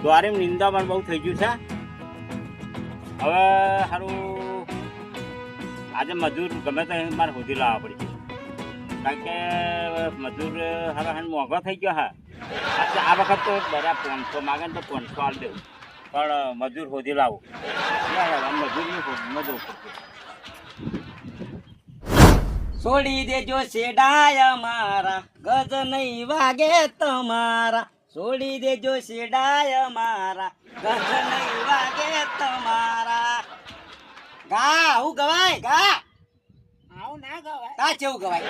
દ્વારે નિંદામણ બહુ થઈ ગયું છે. હવે સારું આજે મજૂર ગમે તો મારે શોધી લાવવા પડશે, કારણ કે મજૂર હવે મોંઘો થઈ ગયો. હા આ વખત તો બધા 500 માગે ને તો 500 આલ દેવું, પણ મજૂર શોધી લાવું. મજૂરની શોધમાં જવું પડશે. છોડી દેજો શેડાય મારા, ગજ નહીં વાગે તમારા. છોડી દેજો શેડાય મારા, ગજ નહીં વાગે તમારા. ગા હું ગવાય ગા આવું ના ગવાય. ગા કેવું ગવાય?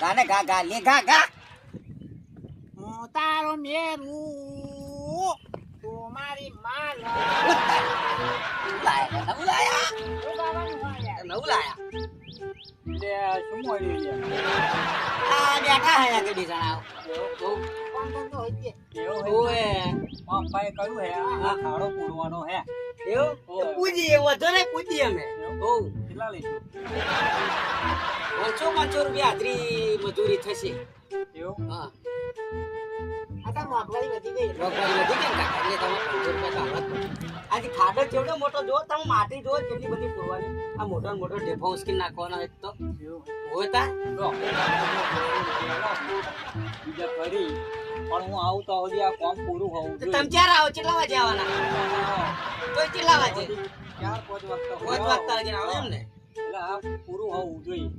ગાને ગા ગા લે ગા ગા. હું તારો મેરું તું મારી માલ. ઉલાયા ઉલાયા શું ગાવાનું હોય યાર? ઉલાયા તે શું મળ્યું યાર? આ બેઠા હે કે બીજા કોણ કોણ તો હોય છે? ઓએ ભાઈ કયું હે આ ખાડો પૂરવાનો હે? એવું પૂજી એવો તો ને પૂજી અમે ઓ કેટલા લઈશું? 500 રૂપિયા હાજરી મજૂરી થશે. એવું હા આ તો મોંઘવારી વધી ગઈ. રોગવાળી વધી ગઈ ને કાકા, એટલે તમે 500 રૂપિયા તો આવવા જ પડે. આજે ખાડો કેવડો મોટો જો, તમે માટી જો કેટલી બધી પૂરવાની. આ મોટો મોટો ઢેફો ઉસકી નાખવાનો એક તો હોય તા. બીજા ફરી પણ હું આવું તો હજી આ કામ પૂરું હોવું તો તમે ક્યારે આવો? કેટલા વાગે આવવાના? તો કેટલા વાગે? 4-5 વાગતા 5 વાગતા વાગે આવો એમ ને? એટલે આ પૂરું હોવું જોઈએ.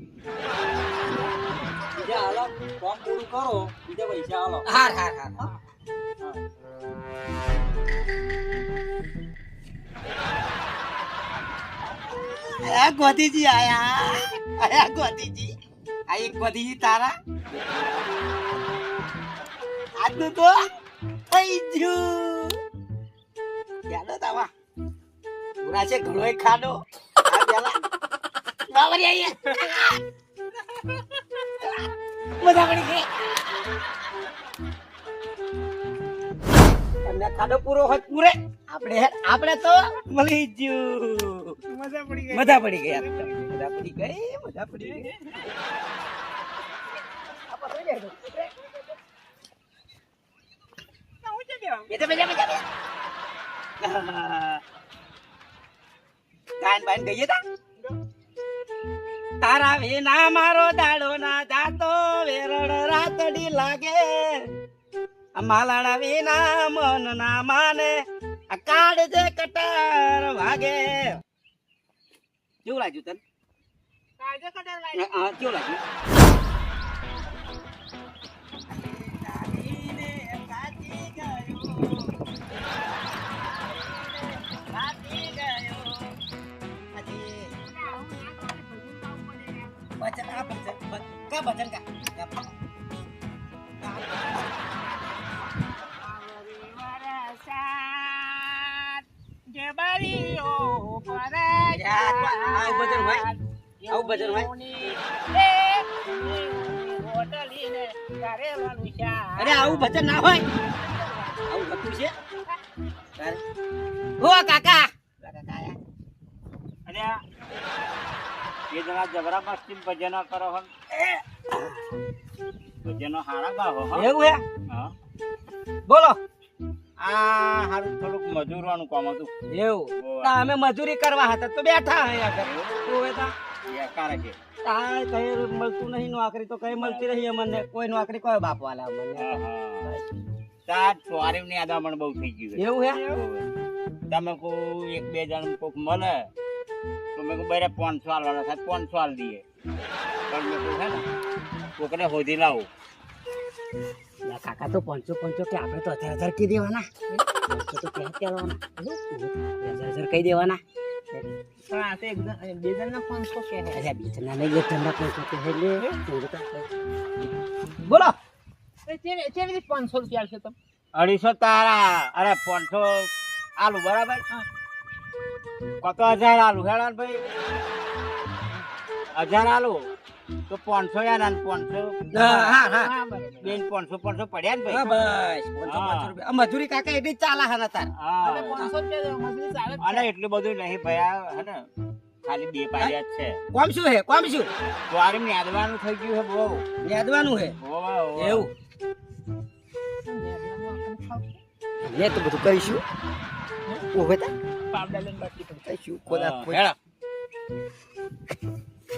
બીજા હાલો કામ પૂરું કરો, બીજા પૈસા હાલો. હાર હાર હાર આ ગોધીજી આયા ગોધીજી. આ એક ગોધીજી તારા આજનું તો થઈ ગયું. યાદો તાવા પૂરા છે ઘણો ખાડો. આ પેલા બાવરી આઈએ મજા પડી ગઈ. અને ખાડો પૂરો હોય પૂરે આપણે તો મળી ગયું. મજા પડી ગઈ. મજા પડી ગઈ. મજા પડી ગઈ. મજા પડી ગઈ. બેઠા બેઠા બેઠા ગાયન બાયન ગઈએ તા. તારા વિના મારો દાડો ના જાતો, વેરડ રાતડી લાગે. માલાણા વિના મન ના માને, આ કાળ જે કટાર વાગે. કેવું લાગ્યું તને? કાજે કટર વાળી. હા કેવું લાગ્યું? ભજન આ ભજન કા ભજન કા આવું ભજન હોય. અરે આવું ભજન ના હોય. આવું હતું છે હો કાકા. અને એ જણા જબરા મસ્તી ભજનો કરો હો, ભજનો હારા ગાવો હો. એવું હે? હા બોલો. આ હારું થોડુંક મજૂરવાનું કામ હતું. એવું તા અમે મજૂરી કરવા હતા તો બેઠા અહીંયા ઘરે. હોય તા બેકાર છે. આ કઈ મળતું નહીં નોકરી તો કઈ મળતી રહી અમને. કોઈ નોકરી કોઈ બાપ વાલા અમને. તાર ચોરીમ ની આદામણ બહુ થઈ ગયું છે. એવું હે? તમે કોઈ 1-2 જણ કોક મળે તો મેં કહું બરે 500 આલવાના થાય, 500 આલ દઈએ. પણ મેં કહું હે ને કોકને શોધી લાવું. કાકા તો 500 કે આપણે તો 1000 કહી દેવાના. 500 તો ક્યાં કહેવાના? 1000 કહી દેવાના. પણ આ તો એકદમ બેજનના 500 કે હે. અરે બીજના નહીં, એક જણના 500 કે હે લે. બોલો. કેવી 500 રૂપિયા છે તો? 250 તારા. અરે 500 આલુ બરાબર. કતો 1000 આલુ હેરાન ભાઈ. 1000 આલુ તો 500 યાર. 500 હા હા બેન 500 પડ્યા ને હા ભાઈ. બસ 500 રૂપિયા. આ મજૂરી કાકા એટલી જ ચાલે હે ને તાર. હા અને 500 રૂપિયા મજૂરી ચાલે જ છે. અને એટલું બધું નહીં ભયા હે ને, ખાલી 2 પાડ્યા જ છે. કોમ શું હે? કોમ શું? તો આરે યાદવાનું થઈ ગયું છે બહુ. યાદવાનું હે હોવે, હોવે. એવું. મેં તો બધું કરીશું ઓહે તા પાવડા લઈને બાકી પણ કરીશું કોદા હેડો.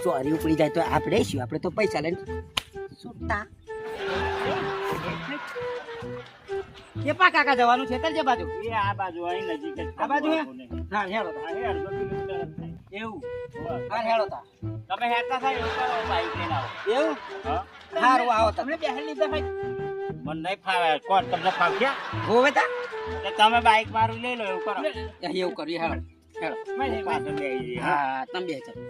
ચોરી ઉપડી જાય તો આપણે શું આપણે તો પૈસા લઈને છૂટા કે પા કાકા જવાનું છે તરજે બાજુ એ આ બાજુ અહીં નજીક જ આ બાજુ હે? ને. હા હેડો તા. હા, એ અડધો કિલોમીટર જ થાય. એવું હોવે. હા હેડો તા તમે હેડતા થાય એવું કરો, બાઈક લઈને આવો. એવું હા? સારું આવો તા તમને બેહાડી લીધા ભાઈ મને નહીં ફાવે. કોણ તમને ફાવશે? હોવે તા તો તમે બાઈક મારું લઈ લો એવું કરો. એવું કરીએ હેડો હેડો પાછળ બેસી જઈએ, હા. હા તમે બે ચાલો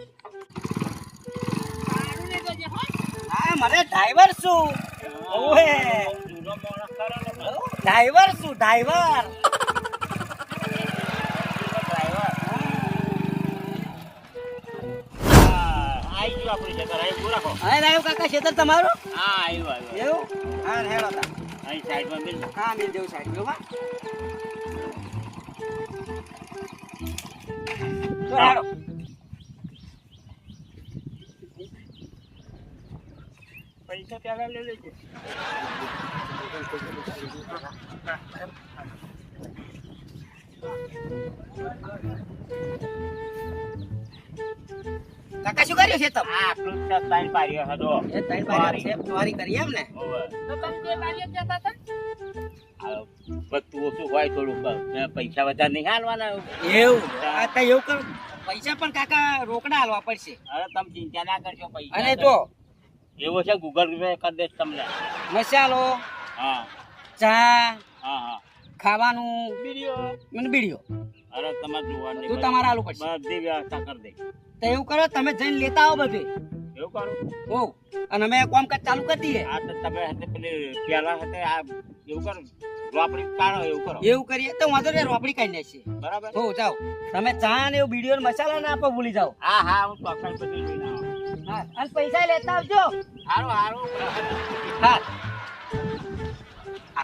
સારું લઈ જજે હો હા મને ડ્રાઈવર છું ઓહે જૂનો માણસ ખરો ને બધો. ડ્રાઈવર છું ડ્રાઈવર ડ્રાઈવર. હા, આઈ ગયું આપણું જગ્યા. અહીં ઊભું રાખો. હા રાયો કાકા ખેતર તમારું હા, આવ્યું, આવ્યું. એવું હા હેડો તા અહીં સાઈડમાં મિલ. હા મિલ જેવું સાઈડ ગયો હા તો હેડો પૈસા પહેલા લઈ લેજે કાકા શું કર્યું છે તમે આ આટલું જ તારી પાડ્યો હતો. એ ત્રણ બારી છે ચોરી કરી એમ ને હોવે. તો તમે બે બારીએ જતા હતા આ બધું ઓછું હોય થોડુંક. ને પૈસા વધારે નહીં હાલવાના. એવું આ તો એવું કર પૈસા પણ કાકા રોકડા હાલવા પડશે અરે તમે ચિંતા ના કરશો પૈસા. અને તો એવો છે ગૂગલ પે કરી દઈશ તમને. મસાલો હા, ચા હા, હા. ખાવાનું વિડીયો મને બીડીઓ અરે તમારે જોવાનું તું તમારે આલું પડશે બધી વ્યવસ્થા કરી દે. તો એવું કરો તમે જઈને લેતા આવો બધું એવું કરું. હો અને અમે કામકાજ ચાલુ કરી દઈએ આ તો તમે હાથે પેલી પેલા હાથે આ એવું કરો. રોપડી કાઢો એવું કરો. એવું કરીએ તો વાંધો નહીં રોપડી કાઢી નાખીએ બરાબર. હો જાઓ તમે ચા ને એવું બીડીઓ ને મસાલા ના આપો ભૂલી જાઓ હા, હા, હું ચોકસાઈ બધું લઈને આવું. હા અને પૈસા લેતા આવજો હારું, હારું. હા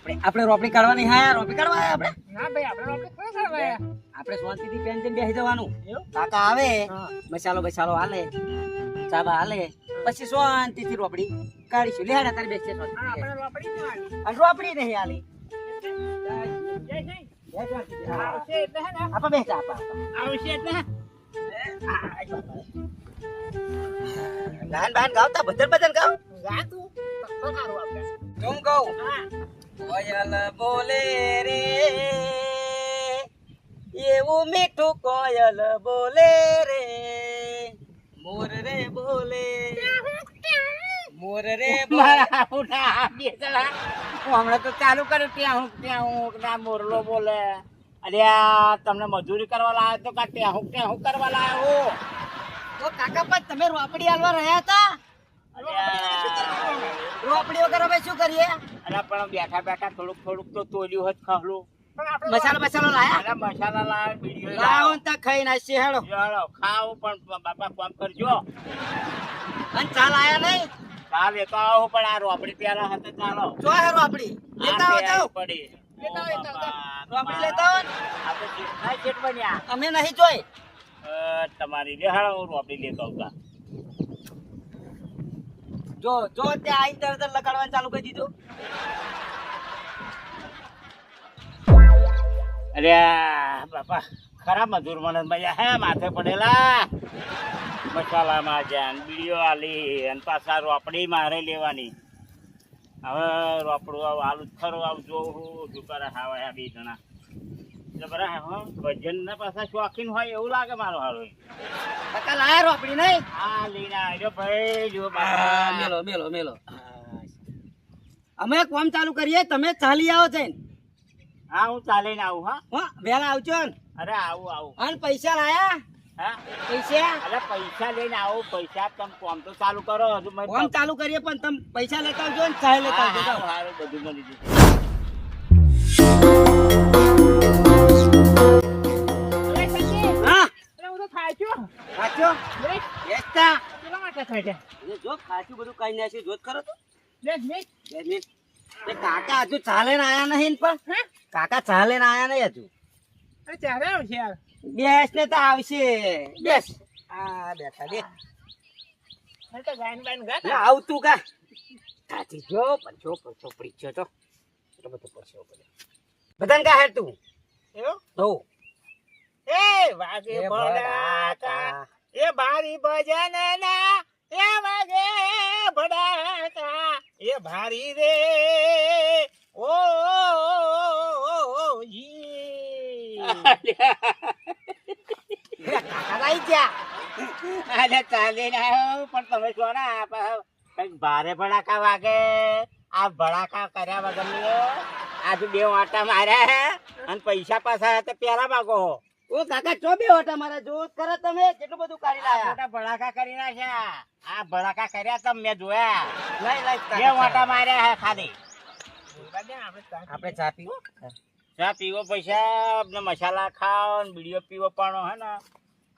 આપણે રોપડી કાઢવાની હા રોપડી કાઢવા આયા આપણે ના ભાઈ આપણે આપણે કોણ કરવા આપણે શાંતિથી પેન્શન બેસી જવાનું એવું? કાકા આવે હા. મસાલો હાલે ચાબા હાલે પછી શાંતિથી રોપડી કાઢીશું લે હાડા તારી બેસી હા આપણે રોપડી જ આવી અને રોપડી નહીં હાલી જય જય બે શાંતિથી. હા. આવશે એટલે હે ને આપા બેસા આપા આવશે એટલે હે ગાન બાન ગાવતા બદલ ગાવ ગા તું તો સારું આપણે તું ગાવ હા કોયલ બોલે રે એવું મીઠું કોયલ બોલે રે મોર રે બોલે મોર રે મારા ઉઠા બેસલા. હું હમણાં તો ચાલુ કર્યું ત્યાં હું ના મોરલો બોલે. અરે આ તમને મજૂરી કરવા લાવ્યો તો કા ત્યાં હું કરવા લાવ્યો. તો કાકા પણ તમે રોપડી હાલવા રહ્યા હતા અરે રોપડી વગર અમે શું કરીએ અરે પણ બેઠા બેઠા થોડુંક તો તોલ્યું હોત ખાવલું. પણ આપણે મસાલો લાયા અરે મસાલા લાવ, બીડીઓ લાવો લાવ. ને તા ખાઈ નાખીએ હેડો ચાલો ખાવું પણ બાપા કામ કરજો. અને ચા લાયા નહીં ચા લેતો આવો પણ આ રોપડી પેલા hatte ચાલો. જો હે રોપડી લેતા આવો જાઓ પડી. લેતા આવો, લેતા આવો. રોપડી લેતા આવો ને. આ તો જેઠના જેઠ બન્યા. અમે નહીં જોઈ તમારી લેહાડો હું રોપડી લેતો આવતા. જો જો ત્યાં આઈ તરત જ લગાડવાનું ચાલુ કરી દીધું અરે બાપા ખરા મજૂર મને મજા હે માથે પડેલા. મસાલામાં જ્યાં બીડીઓ આલી અને પાછા રોપડી મારે લેવાની. હવે રોપડું આલુ ખરું આવું જોવું શું કરે હાવે આ બે જણા જબરા ભજન ના પાછા શોખીન હોય એવું લાગે મારો હારો. કાકા લાયા રોપડી નહીં આ લઈને આવ્યો ભાઈ જો હા, બાપા. મેલો અમે કામ ચાલુ કરીએ તમે ચાલી આવો જઈને હા હું ચાલીને આવું. હા હો વહેલા આવજો ને અરે આવું. અને પૈસા લાયા હા પૈસા અરે પૈસા લઈને આવું. પૈસા તમે કામ તો ચાલુ કરો હજુ મેં કામ ચાલુ કરીએ પણ તમે પૈસા લેતા આવજો ને ચા લેતા આવજો જાઓ. હારું બધું મળી જશે. હા એટલે હું તો થાય છું ખાચો લે બેસતા કેટલા માટે થાય છે એ જો ખાચું બધું કઈ નાખ્યું જોત ખરો તો લે લે બે મિનિટ. એ કાકા હજુ ચાલે ને આયા નહીં ને પણ હે કાકા ચાલે ને આયા નહીં હજુ અરે ત્યારે આવશે યાર બેસ ને તો આવશે બેસ આ બેઠા બે અરે તો ગાયન બાયન ગા ના આવતું કા કાચી જો પણ જો ચોપડી છે તો એટલો બધો પરસેવો પડે બધાને કા હેડ તું એવું? હો એ વાગે એ ભડાકા, એ ભારી ભજન ના એ વાગે ભડાકા, એ ભારી રે ઓ જી. કાકા લઈ ગયા અરે ચાલી આવ્યો પણ તમે છો ને કઈક ભારે ભડાકા વાગે આ ભડાકા કર્યા વગર આજે 2 વાટા માર્યા અને પૈસા પાછા તે પેલા માગો ઓ કાકા ચો બે હોટા મારા જોત કરો તમે કેટલું બધું કાઢી લાયા મોટા ભડાકા કરી નાખ્યા આ ભડાકા કર્યા તમે મેં જોયા લઈ લઈ 2 વાટા માર્યા હે ખાલી આપણે ચા પીવો ચા પીવો પૈસા ને મસાલા ખાઓ ને બીડીઓ પીવો પણ હે ને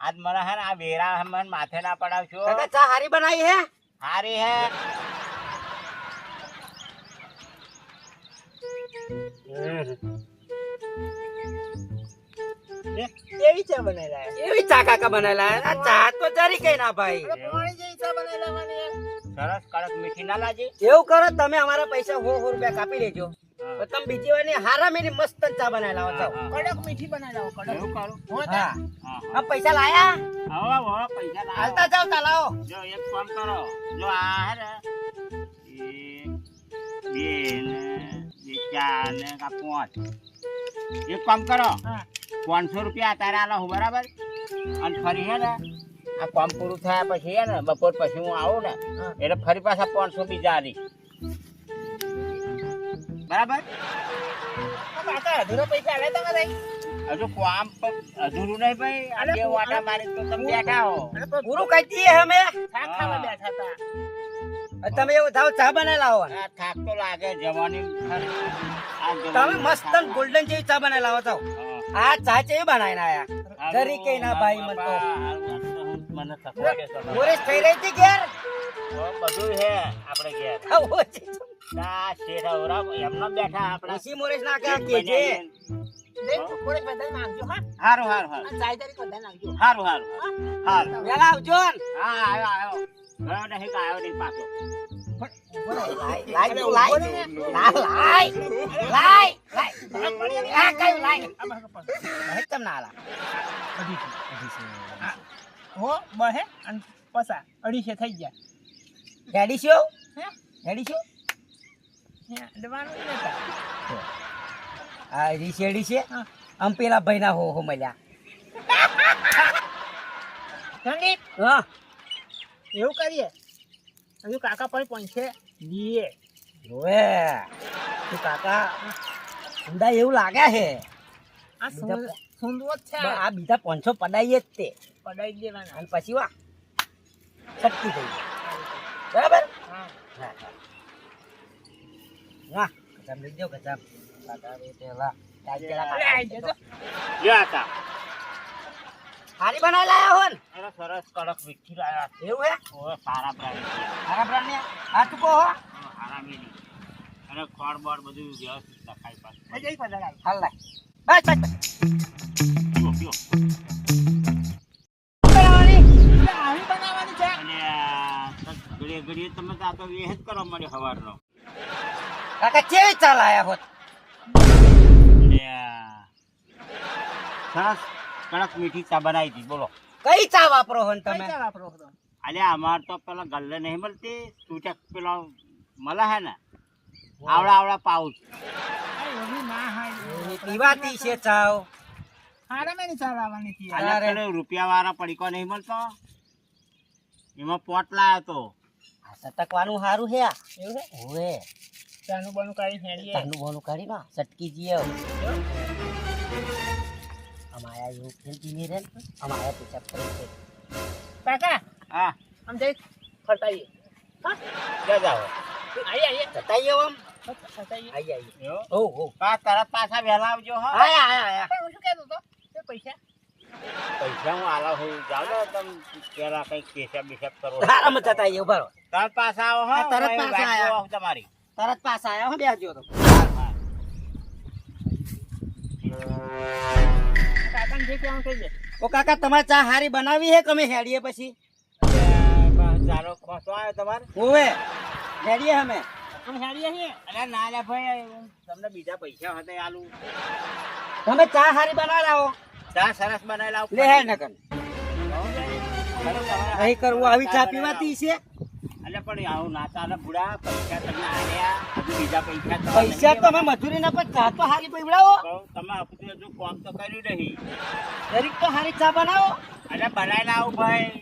આજ મને હે ને આ વેરા મને માથે ના પડાવશો કાકા ચા હારી બનાવી હે હારી હે એવી ચા બનાવેલા એવી ચા કાકા બનાવેલા આ ચા તો જરી કઈ ના ભાઈ પાણી જેવી ચા બનાવેલા મને સરસ કડક મીઠી ના લાજી એવું કરો તમે અમારા પૈસા 100 રૂપિયા કાપી લેજો તો તમે બીજી વાર ની હારા મેરી મસ્ત ચા બનાવેલા જાઓ કડક મીઠી બનાવેલા કડક એવું કરું હા આ પૈસા લાયા હવે પૈસા લાવો. હાલતા જાવ તાલાઓ જો એક કામ કરો જો આ હે ને 1 2 ને 4 ને 5 એક કામ કરો હા 500 રૂપિયા તારે આલો હું બરાબર અને ફરી હે ને આ કામ પૂરું થયા પછી હે ને બપોર પછી હું આવું ને એટલે ફરી પાછા 500 બીજા આલી બરાબર કાકા અધૂરો પૈસા આલે તમે હજુ કામ અધૂરું નહીં ભાઈ આ 2 વાટા મારી તો તમે બેઠા હો પૂરું કહી દઈએ અમે શાક ખાવા બેઠા હતા તમે એવું થાવ ચા બનાવી લાવો આ થાક તો લાગે જવાની ખરી. આ તમે જવાની મસ્ત થાક. ગોલ્ડન જેવી ચા બનાવી લાવો જાઓ હા. આ ચા ચેવી બનાવીને આયા જરી કઈ ના ભાઈ મન તો મને સખવાડે છે. મોરેશ થઈ રહી હતી ઘેર બધું હે આપણે ઘેર આવો છે. આ શેઠ અવરા એમનો બેઠા આપણે ઓછી મોરેશ ના કે છે થોડે બધા નાખજો હા હારું હારું હારું આ ચાય તારી બધા નાખજો હારું હારું હારું વેલા આવજો ને. હા આવ્યો આવ્યો ગયો નહીં કે આવ્યો નહીં પાછો લાય તું લાય ના લાય લાય આ કયું લાય નહીં તમ ના આલા હો બહે અને પસા 250 થઈ ગયા રેડી છો હે રેડી છો હે દવાનું નતા આ રીસેડી છે હા. આમ પેલા ભાઈના હો મળ્યા સંગીત હા એવું કરીએ હજુ કાકા પણ પહોંચે લીએ ઓએ તું કાકા ઊંડા એવું લાગે છે આ સુંદર છે આ બીજા 500 પડાઈએ જ તે પડાઈ દેવાના અને પછી વા શક્તિ થઈ ગઈ. બરાબર હા વાહ ગજામ લઈ જાઓ ગજામ કાકા રે પેલા અરે આઈ જજો લ્યો હતા હારી બનાવી લાયા હોન અરે સરસ કડક મીઠી લાયા એવું હે ઓય સારા બ્રાન્ડ હારા બ્રાન્ડ ને આ તું કહો સારા મીઠી અને ખોળ બોળ બધું વ્યવસ્થિત નખાય પાછું આ જઈ પડા હાલ લાય બસ બસ પીવો પીવો બનાવવાની આવી બનાવવાની છે અને ઘડીએ ઘડીએ તમે તો આ તો એ જ કરવા મળે સવારનો કાકા કેવી ચાલ આયા હોત સરસ કડક મીઠી ચા બનાવી હતી બોલો કઈ ચા વાપરો હોન તમે પૈસા વાપરો તો અલ્યા અમાર તો પેલા ગલ્લે નહીં મળતી તૂટક પેલો મળે હે ને આવડા આવડા પાઉચ અરે એવી ના હાય પીવાતી છે ચાવ હારા મેની ચા લાવવાની હતી અલ્યા અરે. પેલો રૂપિયા વાળા પડીકો નહીં મળતો એમાં પોટ લાયો તો આ સટકવાનું હારું હે આ એવું છે ઓએ ચાનું બનું કાઢી હેડીએ તાનું બોનું કાઢી ના સટકી જીએ અમાયા એવું ખેલતી નહીં રે અમાયા પેશાબ કરે છે કાકા હા આમ જઈ ફટાઈએ હા ક્યાં જાઓ આઈએ આઈએ જતાઈએ આમ ફટાઈએ આઈ આઈ એવું? ઓ ઓ પા તરત પાછા વહેલા આવજો હો આયા આયા આયા પણ હું શું કહેતો હતો તે પૈસા પૈસા હું આલા હું જાવ ને તમે પેલા કઈ પેશાબ બિશાબ કરો આરામ જતાઈએ ઉભા રહો તરત પાછા આવો હો હા, તરત હું પાછા વાટ આયા. જોઉં તમારી તરત પાછા આયા હો બેસજો તો કાકાને જે કહેવાનું કહી દે ઓ કાકા તમારે ચા હારી બનાવી હે કમે હેડીએ પછી ચાલો ખોસો આવ્યો તમારે ઓવે હેડીએ અમે આમ હેડીએ છીએ. અરે ના લે ભાઈ હું તમને બીજા પૈસા હતા આલું. તમે ચા હારી બનાવો ચા સરસ બનાવેલા આવું. લે હે નકર નહીં કરવું આવી ચા પીવાતી છે. અલે પણ આવું ના ચાલે બુડા. પૈસા તમને આલ્યા હજુ બીજા પૈસા તો પૈસા તો અમે મજૂરી ના પણ ચા તો હારી પીવડાવો. તમે હજુ કામ તો કર્યું નહીં. દરેક તો હારી ચા બનાવો. અરે બનાવીને આવું ભાઈ.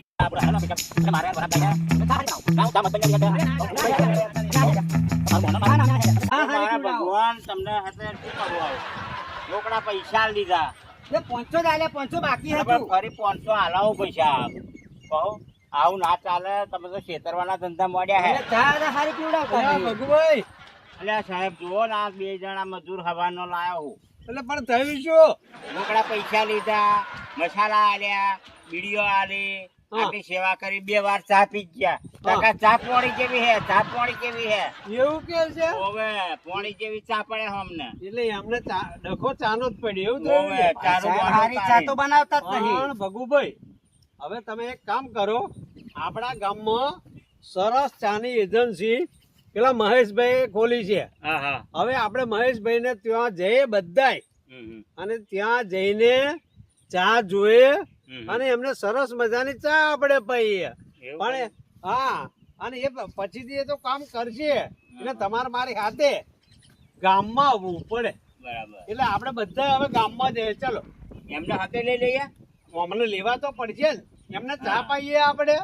મારા ભગવાન તમને હાથે શું કરવું આવું? રોકડા પૈસા લીધા. 500 જ આલ્યા, 500 બાકી હવે હતું. ફરી 500 હાલાવો પૈસા કહો. આવું ના ચાલે. તમે તો છેતરવાના ધંધા મોડ્યા હે. એટલે ચા હારી પીવડાવતા નહીં. ભગુભાઈ અલ્યા સાહેબ જુઓ ને આ 2 જણા મજૂર હવાનો લાયો હું. એટલે પણ થયું શું? રોકડા પૈસા લીધા, મસાલા આલ્યા, બીડીઓ આલી, આટલી સેવા કરી, 2 વાર ચા પી ગયા. કાકા ચા પોણી કેવી હે? ચા પોણી કેવી હે? એવું કે છે? ઓવે પોણી જેવી ચા પડે અમને. એટલે અમને ડખો ચાનો જ પડ્યો એવું થયું ઓવે ને? ચાનું સાહેબ, બોનું હારી ચા તો પાણી. બનાવતા જ નહીં. પણ ભગુભાઈ હવે તમે એક કામ કરો, આપણા ગામમાં સરસ ચાની એજન્સી પેલા મહેશભાઈ ખોલી છે. હા હા. હવે આપણે મહેશભાઈને ત્યાં જઈએ બધાય અને ત્યાં જઈને ચા જોઈએ અને એમને સરસ મજાની ચા આપણે પીએ. એવું પણ કઈ? હા, અને એ પછીથી એ તો કામ કરશે એટલે તમારે મારી હાથે ગામમાં આવવું પડે. બરાબર. એટલે આપણે બધા હવે ગામમાં જઈએ. ચલો એમને હાથે લઈ લઈએ. અમને લેવા તો પડશે ને, એમને ચા પાઈએ આપણે.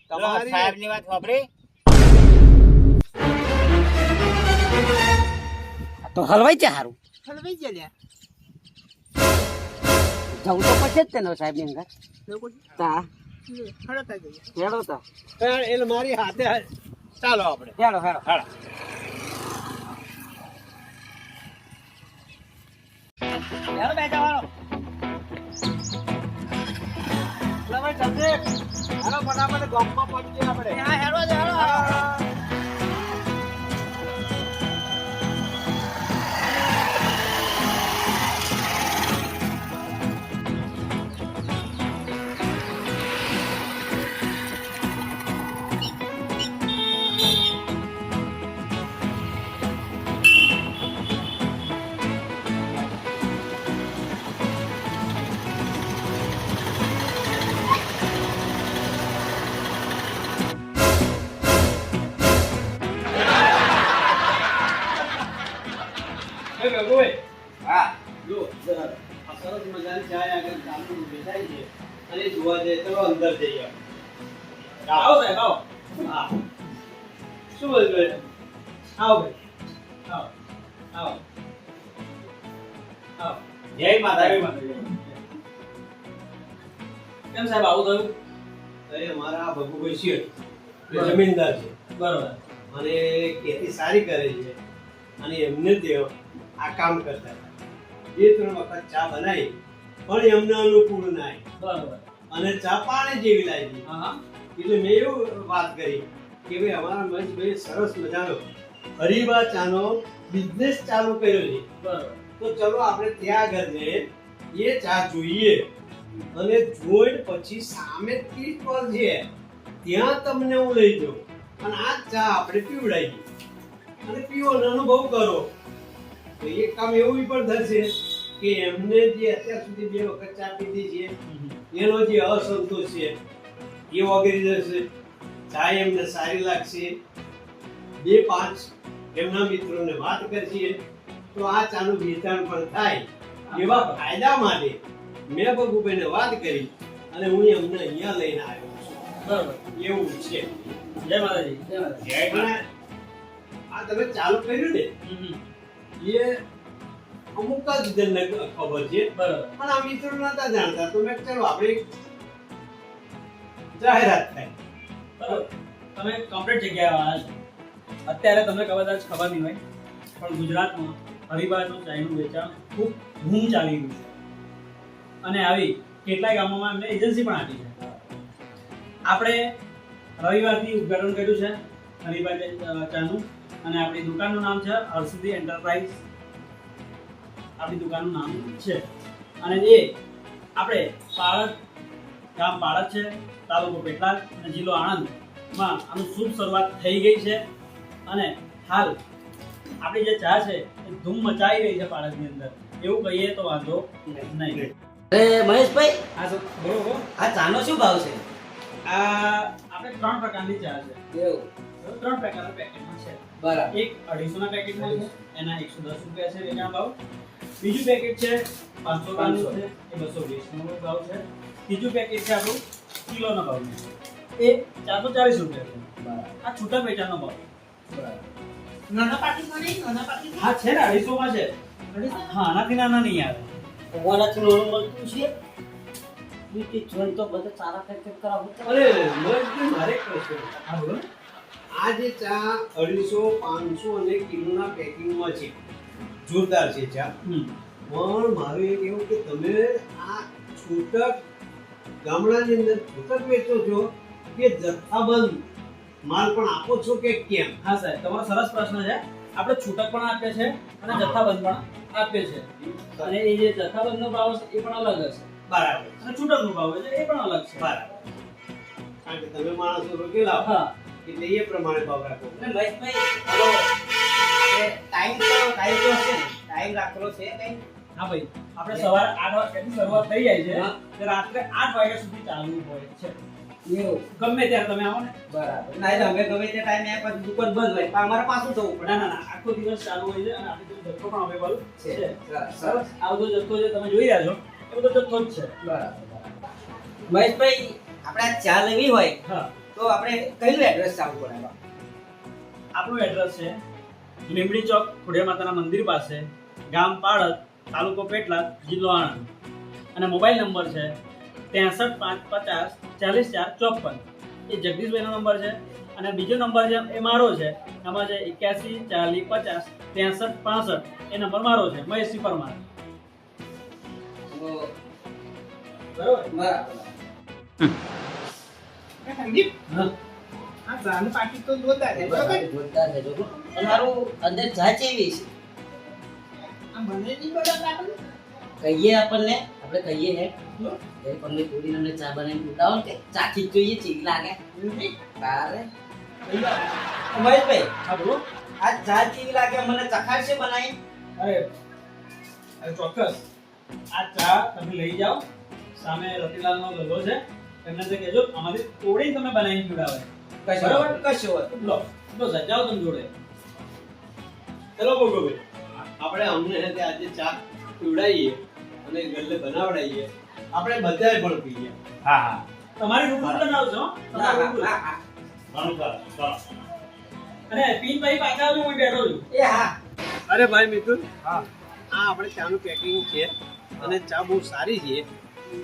સાહેબ તમારી ની વાત વાપરી. તો હલવાઈ છે હારું. હલવાઈ ગયા લ્યા. જવું તો પડશે જ તેનો સાહેબ ની અંદર. ચા હેડો તો. એટલે મારી હાથે ચાલો આપણે. હેડો હેડો. હાલો. હેડો બેઠા વાળો. એટલે ભાઈ જલ્દી હાલો ફટાફટ ગામમાં પહોંચીએ આપણે. હા હેડો જ હેડો. એ ભગુભાઈ હા. જો આ સરસ મજાની ચાય આગળ ચાલુ બેસાય છે અને જોવા જઈએ. ચલો અંદર જઈએ. આવો સાહેબ આવો. હા શું બોલ ભાઈ? આવો ભાઈ આવો આવો આવો. જય માતા. કેમ સાહેબ આવું થયું? અરે અમારા આ ભગુભાઈ છે એ જમીનદાર છે બરોબર અને ખેતી સારી કરે છે અને એમને ત્યાં આ કામ કરતા હતા. 2-3 વખત ચા બનાવી પણ એમને અનુકૂળ ના આવી. બરોબર. અને ચા પાણી જેવી લાગી. એટલે મેં એવું વાત કરી કે ભાઈ અમારા મહેશભાઈ સરસ મજાનો હરીબા ચાનો બિઝનેસ ચાલુ કર્યો છે. બરોબર. તો ચલો આપણે ત્યાં આગળ જઈએ, એ ચા જોઈએ અને જોઈને પછી સામે સ્ટોલ છે ત્યાં તમને હું લઈ જાઉં અને આ ચા આપણે પીવડાવી અને પીવાનો અનુભવ કરો. તો એક કામ એવું પણ થશે કે એમને જે અત્યાર સુધી 2 વખત ચા પીધી છે એનો જે અસંતોષ છે એ વગેરે જશે. ચા એમને સારી લાગશે. 2-5 એમના મિત્રોને વાત કરશે તો આ ચાનું વેચાણ પણ થાય. એવા ફાયદા માટે મેં ભગુભાઈને વાત કરી અને હું એમને અહીંયા લઈને આવ્યો છું. બરાબર એવું છે. જય માતાજી. જય માતાજી. જય અને આ તમે ચાલુ કર્યું ને એ અમુક જ જણને ખબર છે. બરાબર. પણ આ મિત્રો નતા જાણતા તો મેં ચાલો આપણે જાહેરાત થાય. બરાબર. તમે કમ્પ્લીટ જગ્યાએ આવ્યા છો. અત્યારે તમને કદાચ ખબર નહીં હોય પણ ગુજરાતમાં હરિભાઈનું ચાયનું વેચાણ ખૂબ ધૂમ ચાલી રહ્યું છે અને આવી કેટલાય ગામોમાં એમને એજન્સી પણ આપી છે. આપણે રવિવારથી ઉદ્ઘાટન કર્યું છે હરિભાઈ ચાનું અને આપણી દુકાનનું નામ છે હરસિદ્ધિ એન્ટરપ્રાઇઝ. આપણી દુકાનનું નામ છે અને એ આપણે પાળત ગામ પાળત છે, તાલુકો પેટલાદ અને જિલ્લો આણંદમાં આનું શુભ શરૂઆત થઈ ગઈ છે અને હાલ આપણી જે ચા છે એ ધૂમ મચાવી રહી છે પાલકની અંદર, એવું કહીએ તો વાંધો નહીં. અરે મહેશભાઈ, હા સર, બરોબર. આ ચાનો શું ભાવ છે? આ આપણે 3 પ્રકારની ચા છે. એવું? 3 પ્રકારના પેકેટમાં છે. બરાબર. એક 250 ના પેકેટમાં છે, એના 110 રૂપિયા છે વેચાણ ભાવ. બીજું પેકેટ છે 500 ગ્રામનું છે, એ 220 નો ભાવ છે. ત્રીજું પેકેટ છે આપણું કિલોનો ભાવ છે, એ 440 રૂપિયા છે. આ છૂટા વેચાણનો ભાવ. નાના પાકીટમાં નહીં, નાના પાકીટમાં હા છે ને 250 માં છે. હા, આનાથી નાના નહીં આવે. ઓવાનાથી નાનું મળતું છે. બીટી જોઈ તો બધે સારા પેકેટ કરાવું. અરે મહેશભાઈ, મારે એક પ્રશ્ન. હા બોલો. આ જે ચા 250, 500 અને કિલોના પેકિંગમાં છે, જોરદાર છે ચા. પણ મારું એ કેવું કે તમે આ છૂટક ગામડાની અંદર છૂટક વેચો છો કે જથ્થાબંધ માલ પણ આપો છો કે કેમ? હા સાહેબ, તમારો સરસ પ્રશ્ન છે. આપણે છૂટક પણ આપીએ છે અને જથ્થાબંધ પણ આપીએ છે. અને એ જે જથ્થાબંધનો ભાવ છે એ પણ અલગ હશે. બરાબર. અને છૂટકનો ભાવ છે એ પણ અલગ છે. બરાબર. કારણ કે તમે માણસો રોકેલા હો, હા. એટલે એ પ્રમાણે ભાવ રાખો. અને મહેશભાઈ, હલો, આપણે ટાઈમ તો હશે ને? ટાઈમ રાખેલો છે કઈ? હા ભાઈ, આપણે સવારે 8 વાગ્યાથી શરૂઆત થઈ જાય છે, હા. તે રાત્રે 8 વાગ્યા સુધી ચાલુ હોય છે. એવું? ગમે ત્યારે તમે આવો ને. બરાબર. ના એટલે અમે ગમે તે ટાઈમે આપ્યા પછી દુકાન બંધ હોય પણ અમારે પાછું જવું પડે. ના ના ના, આખો દિવસ ચાલુ હોય છે અને આપણી જોડે જથ્થો પણ અવેલેબલ છે. સરસ. સરસ. આ બધો જથ્થો જે તમે જોઈ રહ્યા છો એ બધો જથ્થો જ છે. બરાબર. મહેશભાઈ, આપણે આ ચા લેવી હોય હા. તો આપણે કયું એડ્રેસ ચાલુ કરાવવા? આપણું એડ્રેસ છે લીંબડી ચોક, ખોડિયાર માતાના મંદિર પાસે, ગામ પાળત, તાલુકો પેટલાદ, જિલ્લો આણંદ. અને મોબાઈલ નંબર છે 63 550 44 54. એ જગદીશભાઈનો નંબર છે. અને બીજો નંબર છે એ મારો છે, એમાં છે 81 40 50 63 65. એ નંબર મારો છે, મહેશસિંહ પરમાર. બરોબર. બરાબર. સંદીપ, હા. આ ચાનું પાકીટ તો જોરદાર છે, બરોબર? જોરદાર છે, જો. તમારું અંદર ચા કેવી છે? આ મને નહીં બરાબર લાગે. કહીએ આપણને, આપણે કહીએ હે એ તમને થોડી અમને ચા બનાવીને પીવડાવો ને કે ચાખી જ જોઈએ ચીક લાગે. તારે મહેશભાઈ, હા બોલો. આ ચા કેવી લાગે મને ચખાડશે બનાવી? અરે ચોક્કસ. આ ચા તમે લઈ જાઓ, સામે રતિલાલનો ગલ્લો છે, એમને જે કહેજો અમારી તોડી તમે બનાવીને પીવડાવે. બરાબર? કશો વાત. લો જાઓ તમે જોડે. ચલો ભોગોભાઈ, આપણે અમને હે તે આજે ચા પીવડાવીએ અને ગલ્લે બનાવડાવીએ. આપણે બધાય પણ પીએ. હા હા, તમારી રૂબરૂ બનાવજો હો. તમારી રૂબરૂ. ઘણું સરસ. ચાલો. અને પીન ભાઈ પાછા આવજો, હું બેઠો છું. એ હા. અરે ભાઈ મિથુન, હા, આ આપણે ચાનું પેકિંગ છે અને ચા બહુ સારી છે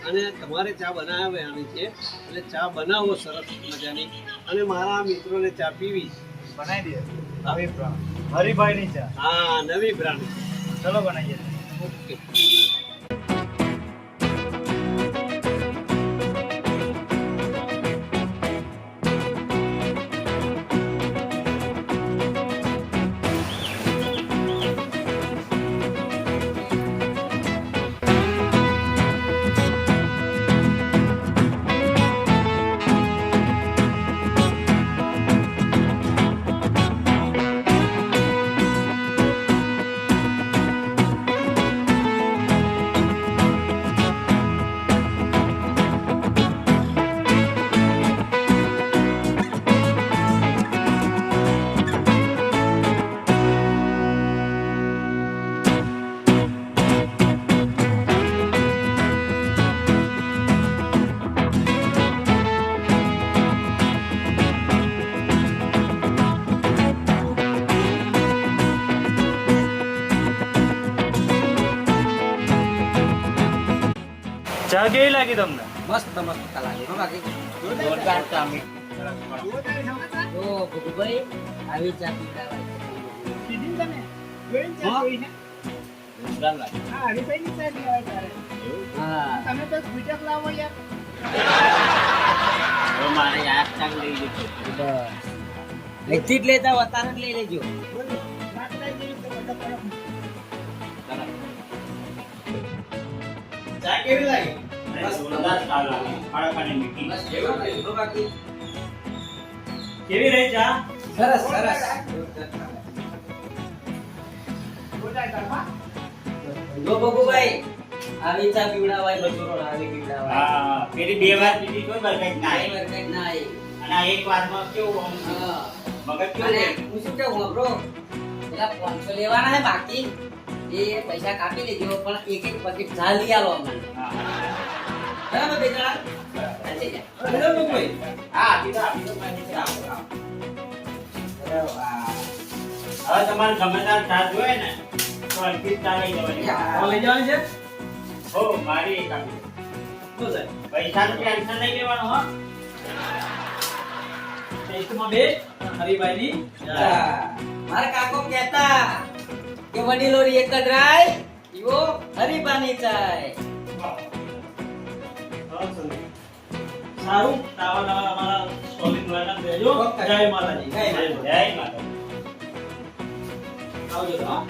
અને તમારે ચા બનાવવાની છે એટલે ચા બનાવો સરસ મજાની અને મારા મિત્રોને ચા પીવી છે. બનાવી દે. નવી બ્રાન્ડ, હરિભાઈની ચા. હા, નવી બ્રાન્ડ. ચલો બનાવીએ. ઓકે. ચા કેવી લાગી તમને? મસ્ત મસ્ત લાગે હો બાકી. જોરદાર ચા. જોરદાર સમાચાર. તો ભગુભાઈ આવી ચા પીવડાવાય. કીધું તમે? જોઈને ચા હા. જોઈને? જોરદાર લાગે. હા, હરીભાઈની ચા પીવાય તારે. હા. તમે તો સ્વીટક લાવો યાર. હવે મારે યાદ ચાંગ લઈ જતો. બસ. અહીંથી જ લેતા વતાર જ લઈ લેજો. નાખતા જઈએ તો બધા તરફ. ચા કેવી લાગી? જોરદાર ચા લાગે. ખાડા ખાને મીઠી. બસ એવું બાકી. કેવી રહી ચા? સરસ સરસ જો બબુભાઈ આવી ચા પીવડાવાય બચોરો આવી પીવડાવાય હા પેલી બે વાર પીધી તો બરકત ના નાઈ આવી. વરકત ના આવી. અને આ એક વારમાં કેવું આમ હા. મગજ કેવું અને છે? હું શું કહું બરો પેલા 500 લેવાના હે બાકી એ પૈસા કાપી લેજો પણ એક એક પકેટ ચા લઈ આલો અમને હા, હા. બરાબર બેટા બરાબર. સાચી ગયા હેલો બબુભાઈ હા આપી દો મારી આવો, આવો. હવે તમારે ગમે ત્યારે ચા જોઈએ ને તો અંકિત ચા લઈ જવાની. હવે લઈ જવાની છે હો મારી એક આપી દો. શું સાહેબ પૈસાનું ટેન્શન નહીં લેવાનું હો. ટેસ્ટમાં બે હરિભાઈની ચા. ચા. મારા કાકો કહેતા કે વડીલોની એક જ રાય યો હરીબાની ચાય સારું આવા નવા અમારા સ્ટોલની મુલાકાત લેજો. જય માતાજી જય માતાજી. જય માતા. આવજો તો, હા.